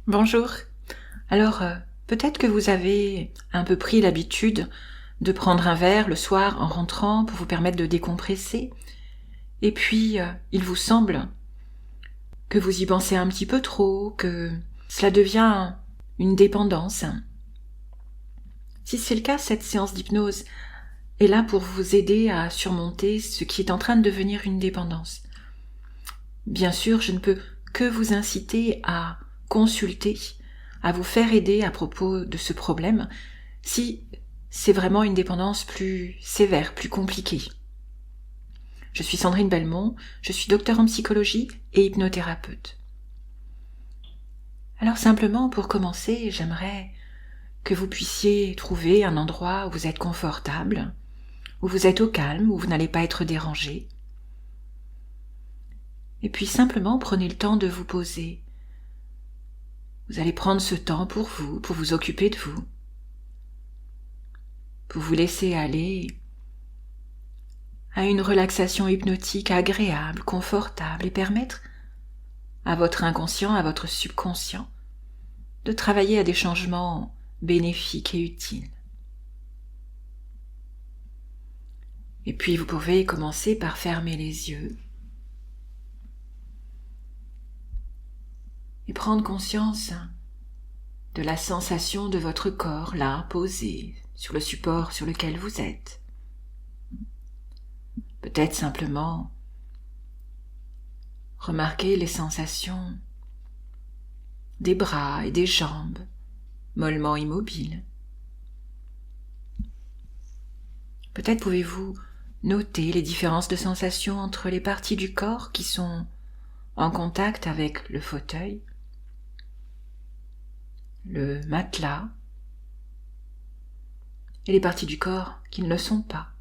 Bonjour. Alors, peut-être que vous avez un peu pris l'habitude de prendre un verre le soir en rentrant pour vous permettre de décompresser. Et puis, il vous semble que vous y pensez un petit peu trop, que cela devient une dépendance. Si c'est le cas, cette séance d'hypnose est là pour vous aider à surmonter ce qui est en train de devenir une dépendance. Bien sûr, je ne peux que vous inciter à consulter, à vous faire aider à propos de ce problème, si c'est vraiment une dépendance plus sévère, plus compliquée. Je suis Sandrine Belmont, je suis docteure en psychologie et hypnothérapeute. Alors simplement, pour commencer, j'aimerais que vous puissiez trouver un endroit où vous êtes confortable, où vous êtes au calme, où vous n'allez pas être dérangé. Et puis simplement, prenez le temps de vous poser. Vous allez prendre ce temps pour vous occuper de vous, pour vous laisser aller à une relaxation hypnotique agréable, confortable et permettre à votre inconscient, à votre subconscient de travailler à des changements bénéfiques et utiles. Et puis vous pouvez commencer par fermer les yeux et prendre conscience de la sensation de votre corps là, posé sur le support sur lequel vous êtes. Peut-être simplement remarquer les sensations des bras et des jambes mollement immobiles. Peut-être pouvez-vous noter les différences de sensations entre les parties du corps qui sont en contact avec le fauteuil, le matelas, et les parties du corps qui ne le sont pas.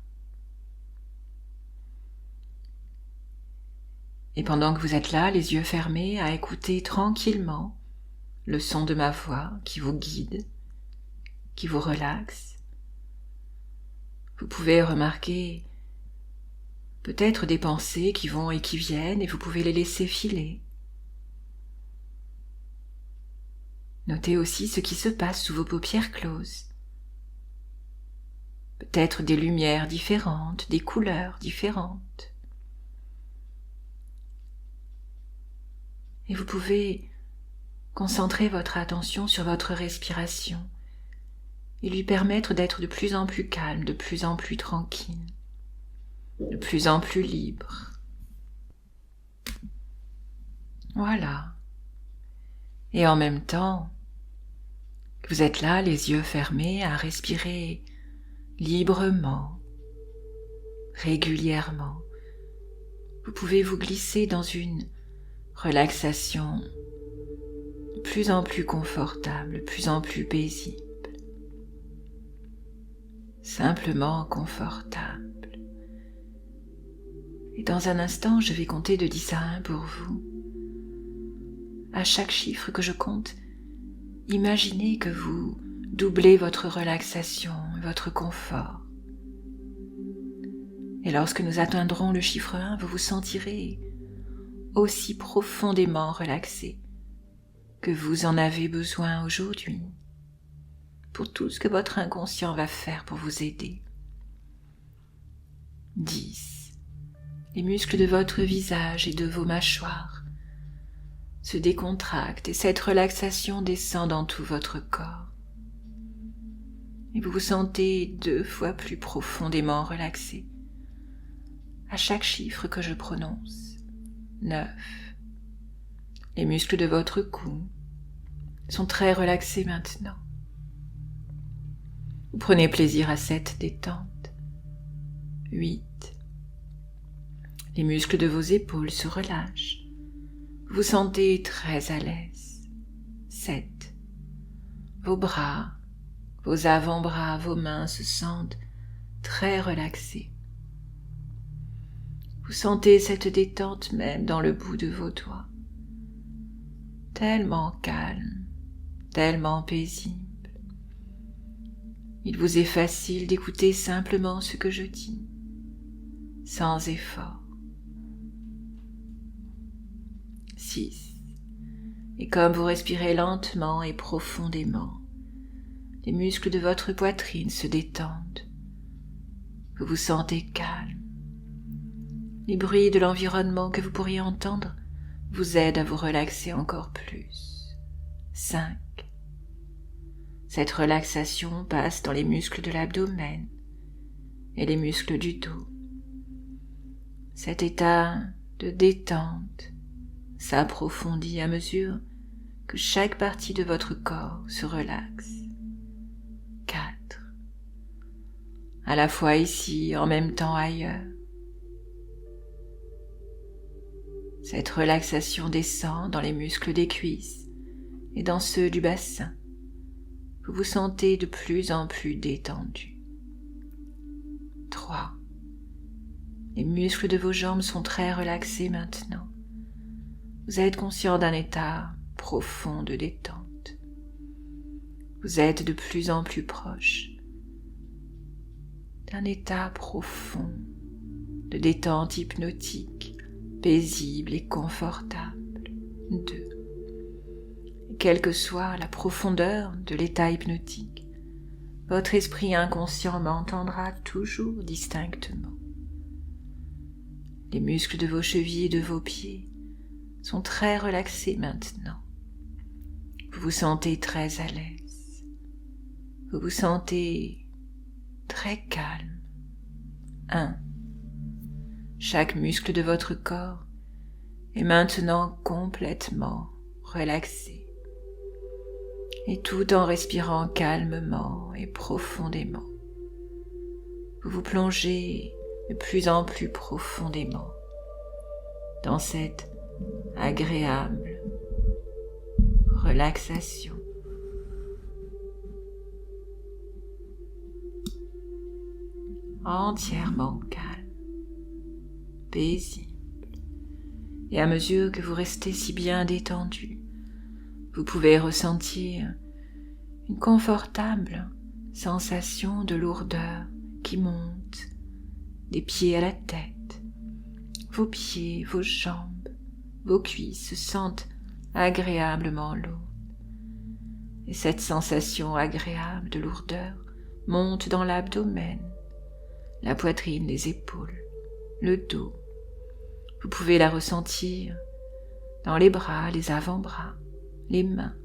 Et pendant que vous êtes là, les yeux fermés, à écouter tranquillement le son de ma voix qui vous guide, qui vous relaxe, vous pouvez remarquer peut-être des pensées qui vont et qui viennent et vous pouvez les laisser filer. Notez aussi ce qui se passe sous vos paupières closes. Peut-être des lumières différentes, des couleurs différentes. Et vous pouvez concentrer votre attention sur votre respiration et lui permettre d'être de plus en plus calme, de plus en plus tranquille, de plus en plus libre. Voilà. Et en même temps, vous êtes là, les yeux fermés, à respirer librement, régulièrement. Vous pouvez vous glisser dans une relaxation de plus en plus confortable, de plus en plus paisible. Simplement confortable. Et dans un instant, je vais compter de 10 à 1 pour vous. À chaque chiffre que je compte, imaginez que vous doublez votre relaxation, votre confort. Et lorsque nous atteindrons le chiffre 1, vous vous sentirez aussi profondément relaxé que vous en avez besoin aujourd'hui pour tout ce que votre inconscient va faire pour vous aider. 10. Les muscles de votre visage et de vos mâchoires se décontractent et cette relaxation descend dans tout votre corps. Et vous vous sentez 2 fois plus profondément relaxé à chaque chiffre que je prononce. 9. Les muscles de votre cou sont très relaxés maintenant. Vous prenez plaisir à cette détente. 8. Les muscles de vos épaules se relâchent. Vous vous sentez très à l'aise. 7. Vos bras, vos avant-bras, vos mains se sentent très relaxés. Vous sentez cette détente même dans le bout de vos doigts. Tellement calme, tellement paisible. Il vous est facile d'écouter simplement ce que je dis, sans effort. 6. Et comme vous respirez lentement et profondément, les muscles de votre poitrine se détendent. Vous vous sentez calme. Les bruits de l'environnement que vous pourriez entendre vous aident à vous relaxer encore plus. 5. Cette relaxation passe dans les muscles de l'abdomen et les muscles du dos. Cet état de détente s'approfondit à mesure que chaque partie de votre corps se relaxe. 4. À la fois ici, en même temps ailleurs. Cette relaxation descend dans les muscles des cuisses et dans ceux du bassin. Vous vous sentez de plus en plus détendu. 3. Les muscles de vos jambes sont très relaxés maintenant. Vous êtes conscient d'un état profond de détente. Vous êtes de plus en plus proche d'un état profond de détente hypnotique, paisible et confortable. 2. Quelle que soit la profondeur de l'état hypnotique, votre esprit inconscient m'entendra toujours distinctement. Les muscles de vos chevilles et de vos pieds sont très relaxés maintenant. Vous vous sentez très à l'aise. Vous vous sentez très calme. 1. Chaque muscle de votre corps est maintenant complètement relaxé. Et tout en respirant calmement et profondément, vous vous plongez de plus en plus profondément dans cette agréable relaxation. Entièrement calme, paisible. Et à mesure que vous restez si bien détendu, vous pouvez ressentir une confortable sensation de lourdeur qui monte des pieds à la tête. Vos pieds, vos jambes, vos cuisses se sentent agréablement lourdes. Et cette sensation agréable de lourdeur monte dans l'abdomen, la poitrine, les épaules, le dos. Vous pouvez la ressentir dans les bras, les avant-bras, les mains,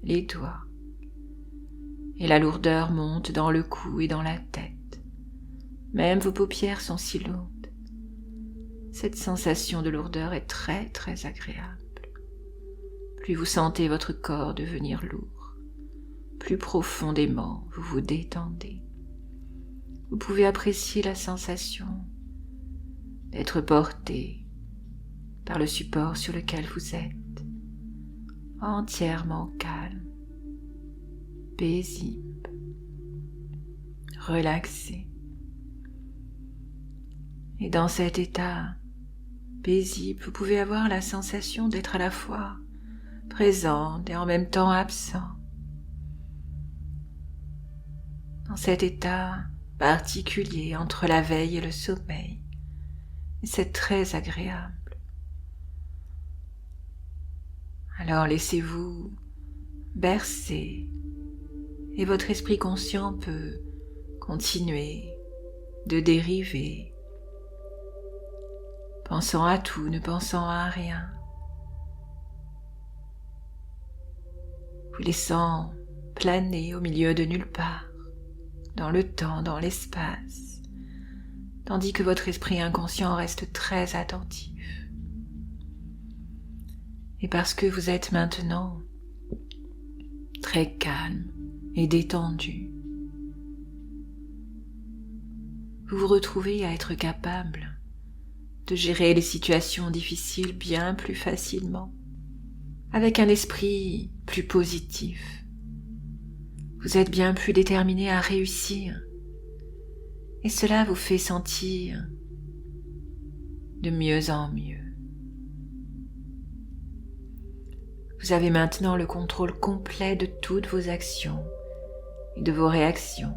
les doigts. Et la lourdeur monte dans le cou et dans la tête. Même vos paupières sont si lourdes. Cette sensation de lourdeur est très très agréable. Plus vous sentez votre corps devenir lourd, plus profondément vous vous détendez. Vous pouvez apprécier la sensation d'être porté par le support sur lequel vous êtes, entièrement calme, paisible, relaxé. Et dans cet état paisible, vous pouvez avoir la sensation d'être à la fois présent et en même temps absent. Dans cet état particulier entre la veille et le sommeil, et c'est très agréable. Alors laissez-vous bercer et votre esprit conscient peut continuer de dériver, pensant à tout, ne pensant à rien, vous laissant planer au milieu de nulle part, dans le temps, dans l'espace, tandis que votre esprit inconscient reste très attentif. Et parce que vous êtes maintenant très calme et détendu, vous vous retrouvez à être capable de gérer les situations difficiles bien plus facilement, avec un esprit plus positif. Vous êtes bien plus déterminé à réussir, et cela vous fait sentir de mieux en mieux. Vous avez maintenant le contrôle complet de toutes vos actions et de vos réactions,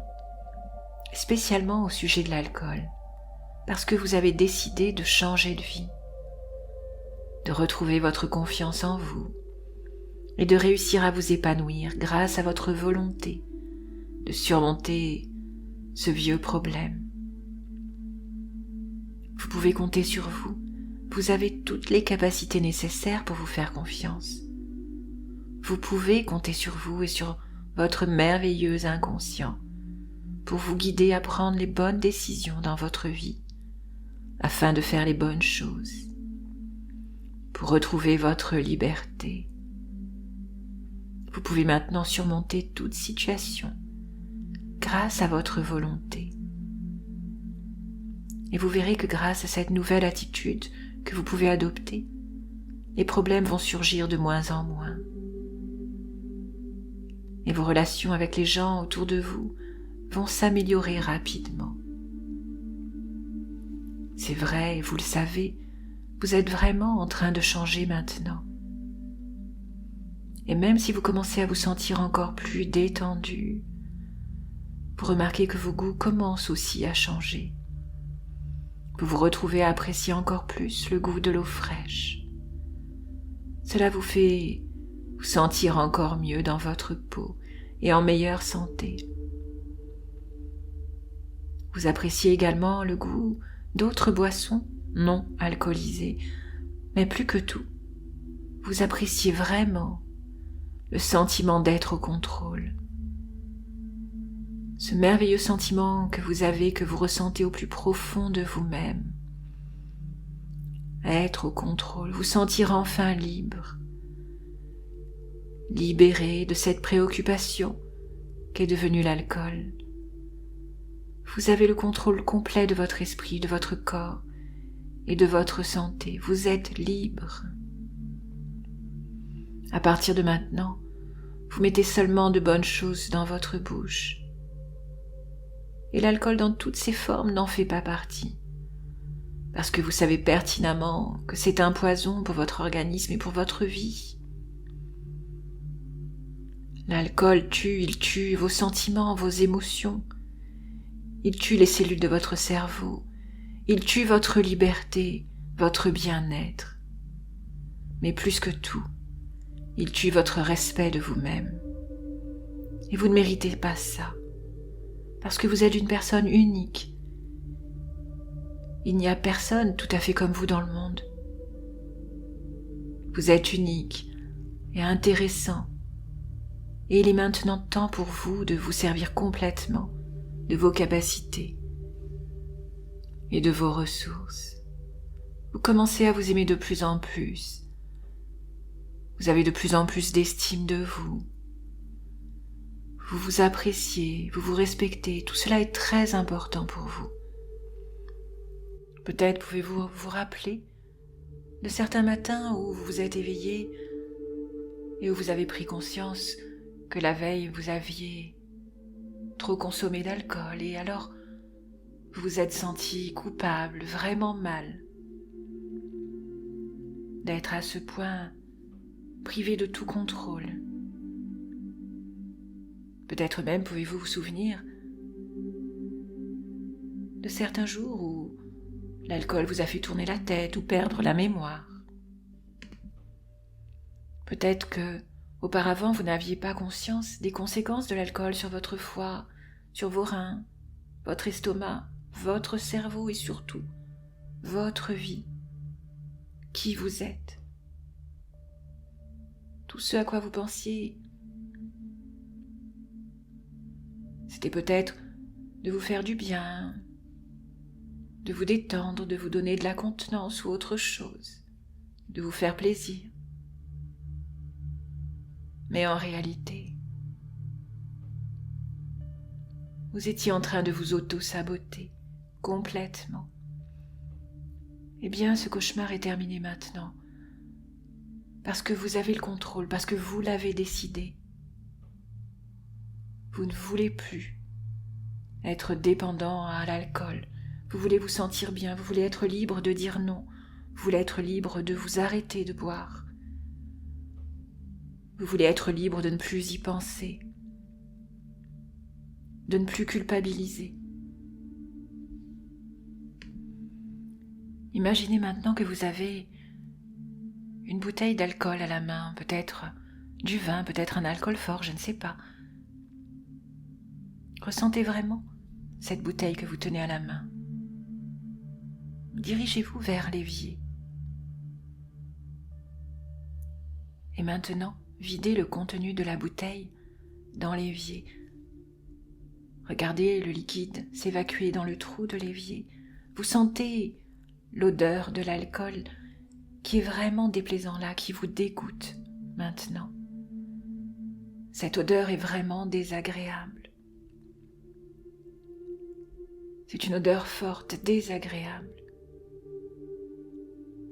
spécialement au sujet de l'alcool, parce que vous avez décidé de changer de vie, de retrouver votre confiance en vous et de réussir à vous épanouir grâce à votre volonté de surmonter ce vieux problème. Vous pouvez compter sur vous. Vous avez toutes les capacités nécessaires pour vous faire confiance. Vous pouvez compter sur vous et sur votre merveilleux inconscient pour vous guider à prendre les bonnes décisions dans votre vie, afin de faire les bonnes choses, pour retrouver votre liberté. Vous pouvez maintenant surmonter toute situation grâce à votre volonté. Et vous verrez que grâce à cette nouvelle attitude que vous pouvez adopter, les problèmes vont surgir de moins en moins. Et vos relations avec les gens autour de vous vont s'améliorer rapidement. C'est vrai, vous le savez, vous êtes vraiment en train de changer maintenant. Et même si vous commencez à vous sentir encore plus détendu, vous remarquez que vos goûts commencent aussi à changer. Vous vous retrouvez à apprécier encore plus le goût de l'eau fraîche. Cela vous fait vous sentir encore mieux dans votre peau et en meilleure santé. Vous appréciez également le goût d'autres boissons non alcoolisées, mais plus que tout, vous appréciez vraiment le sentiment d'être au contrôle. Ce merveilleux sentiment que vous avez, que vous ressentez au plus profond de vous-même. Être au contrôle, vous sentir enfin libre, libéré de cette préoccupation qu'est devenue l'alcool. Vous avez le contrôle complet de votre esprit, de votre corps et de votre santé. Vous êtes libre. À partir de maintenant, vous mettez seulement de bonnes choses dans votre bouche. Et l'alcool dans toutes ses formes n'en fait pas partie. Parce que vous savez pertinemment que c'est un poison pour votre organisme et pour votre vie. L'alcool tue, il tue vos sentiments, vos émotions. Il tue les cellules de votre cerveau. Il tue votre liberté, votre bien-être. Mais plus que tout, il tue votre respect de vous-même. Et vous ne méritez pas ça. Parce que vous êtes une personne unique. Il n'y a personne tout à fait comme vous dans le monde. Vous êtes unique et intéressant. Et il est maintenant temps pour vous de vous servir complètement de vos capacités et de vos ressources. Vous commencez à vous aimer de plus en plus. Vous avez de plus en plus d'estime de vous. Vous vous appréciez, vous vous respectez, tout cela est très important pour vous. Peut-être pouvez-vous vous rappeler de certains matins où vous vous êtes éveillé et où vous avez pris conscience que la veille vous aviez trop consommé d'alcool et alors vous vous êtes senti coupable, vraiment mal, d'être à ce point privé de tout contrôle. Peut-être même pouvez-vous vous souvenir de certains jours où l'alcool vous a fait tourner la tête ou perdre la mémoire. Peut-être que, auparavant, vous n'aviez pas conscience des conséquences de l'alcool sur votre foie, sur vos reins, votre estomac, votre cerveau et surtout votre vie, qui vous êtes. Tout ce à quoi vous pensiez, c'était peut-être de vous faire du bien, de vous détendre, de vous donner de la contenance ou autre chose, de vous faire plaisir. Mais en réalité, vous étiez en train de vous auto-saboter complètement. Eh bien, ce cauchemar est terminé maintenant, parce que vous avez le contrôle, parce que vous l'avez décidé. Vous ne voulez plus être dépendant à l'alcool. Vous voulez vous sentir bien, vous voulez être libre de dire non, vous voulez être libre de vous arrêter de boire. Vous voulez être libre de ne plus y penser, de ne plus culpabiliser. Imaginez maintenant que vous avez une bouteille d'alcool à la main, peut-être du vin, peut-être un alcool fort, je ne sais pas. Ressentez vraiment cette bouteille que vous tenez à la main. Dirigez-vous vers l'évier. Et maintenant, videz le contenu de la bouteille dans l'évier. Regardez le liquide s'évacuer dans le trou de l'évier. Vous sentez l'odeur de l'alcool qui est vraiment déplaisant là, qui vous dégoûte maintenant. Cette odeur est vraiment désagréable. C'est une odeur forte, désagréable.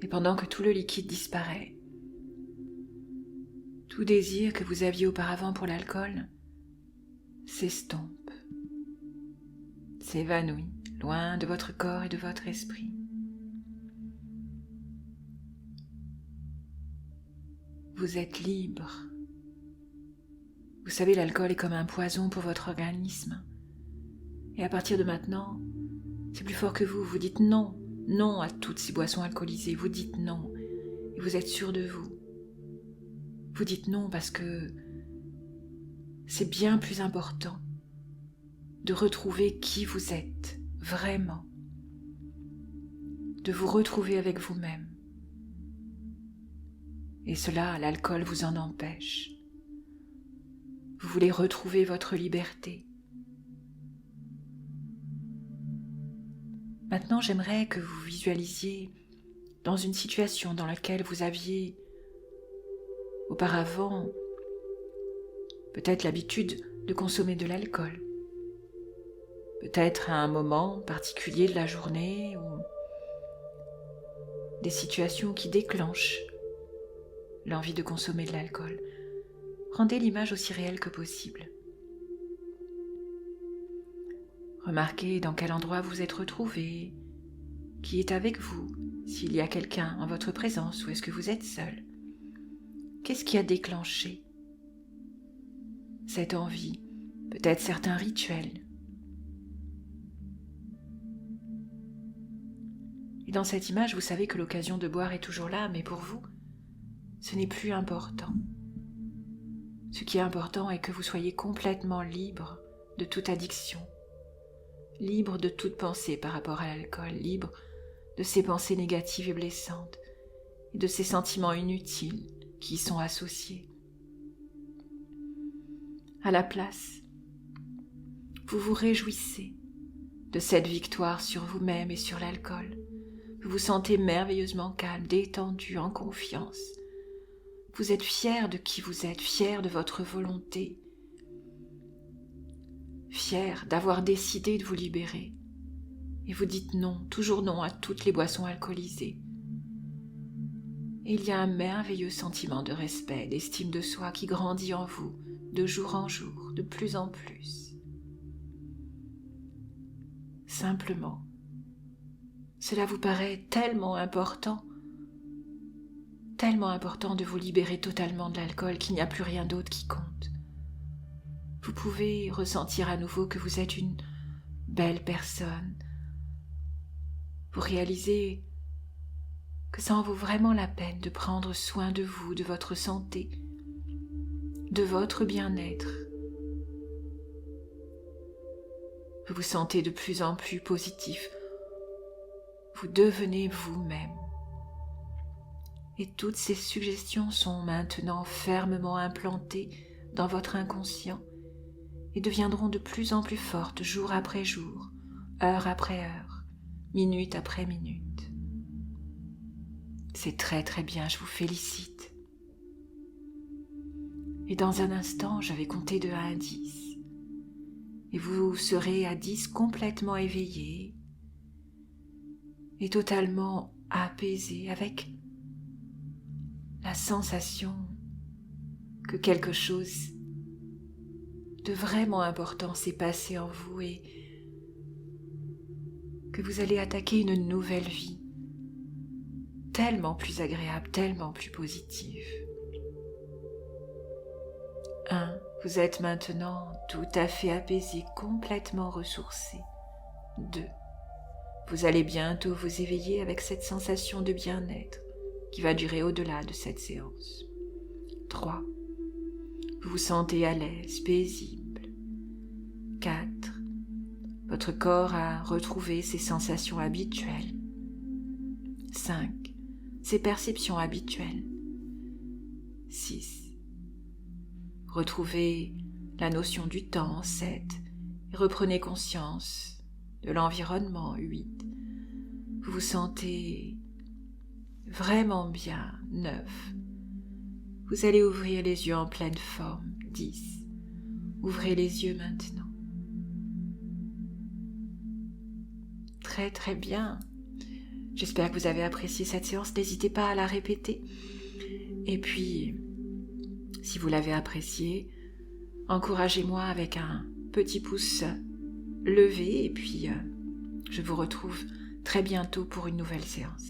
Et pendant que tout le liquide disparaît, tout désir que vous aviez auparavant pour l'alcool s'estompe, s'évanouit, loin de votre corps et de votre esprit. Vous êtes libre. Vous savez, l'alcool est comme un poison pour votre organisme. Et à partir de maintenant, c'est plus fort que vous. Vous dites non, non à toutes ces boissons alcoolisées. Vous dites non. Et vous êtes sûr de vous. Vous dites non parce que c'est bien plus important de retrouver qui vous êtes, vraiment. De vous retrouver avec vous-même. Et cela, l'alcool vous en empêche. Vous voulez retrouver votre liberté. Maintenant, j'aimerais que vous visualisiez dans une situation dans laquelle vous aviez auparavant peut-être l'habitude de consommer de l'alcool. Peut-être à un moment particulier de la journée ou des situations qui déclenchent l'envie de consommer de l'alcool. Rendez l'image aussi réelle que possible. Remarquez dans quel endroit vous êtes retrouvé, qui est avec vous, s'il y a quelqu'un en votre présence ou est-ce que vous êtes seul. Qu'est-ce qui a déclenché cette envie? Peut-être certains rituels. Et dans cette image, vous savez que l'occasion de boire est toujours là, mais pour vous, ce n'est plus important. Ce qui est important est que vous soyez complètement libre de toute addiction, libre de toute pensée par rapport à l'alcool, libre de ces pensées négatives et blessantes et de ces sentiments inutiles qui y sont associés. À la place, vous vous réjouissez de cette victoire sur vous-même et sur l'alcool. Vous vous sentez merveilleusement calme, détendu, en confiance. Vous êtes fier de qui vous êtes, fier de votre volonté, fier d'avoir décidé de vous libérer. Et vous dites non, toujours non à toutes les boissons alcoolisées. Et il y a un merveilleux sentiment de respect, d'estime de soi qui grandit en vous, de jour en jour, de plus en plus. Simplement, cela vous paraît tellement important de vous libérer totalement de l'alcool qu'il n'y a plus rien d'autre qui compte. Vous pouvez ressentir à nouveau que vous êtes une belle personne. Vous réalisez que ça en vaut vraiment la peine de prendre soin de vous, de votre santé, de votre bien-être. Vous vous sentez de plus en plus positif. Vous devenez vous-même. Et toutes ces suggestions sont maintenant fermement implantées dans votre inconscient et deviendront de plus en plus fortes jour après jour, heure après heure, minute après minute. C'est très très bien, je vous félicite. Et dans un instant, je vais compter de 1 à 10. Et vous serez à 10 complètement éveillé et totalement apaisé avec la sensation que quelque chose de vraiment important s'est passé en vous et que vous allez attaquer une nouvelle vie tellement plus agréable, tellement plus positive. 1. Vous êtes maintenant tout à fait apaisé, complètement ressourcé. 2. Vous allez bientôt vous éveiller avec cette sensation de bien-être qui va durer au-delà de cette séance. 3. vous sentez à l'aise, paisible. 4. Votre corps a retrouvé ses sensations habituelles. 5. Ses perceptions habituelles. 6. Retrouvez la notion du temps. 7. Et reprenez conscience de l'environnement. 8. Vous vous sentez vraiment bien. 9. Vous allez ouvrir les yeux en pleine forme. 10. Ouvrez les yeux maintenant. Très très bien. J'espère que vous avez apprécié cette séance. N'hésitez pas à la répéter. Et puis, si vous l'avez appréciée, encouragez-moi avec un petit pouce levé. Et puis, je vous retrouve très bientôt pour une nouvelle séance.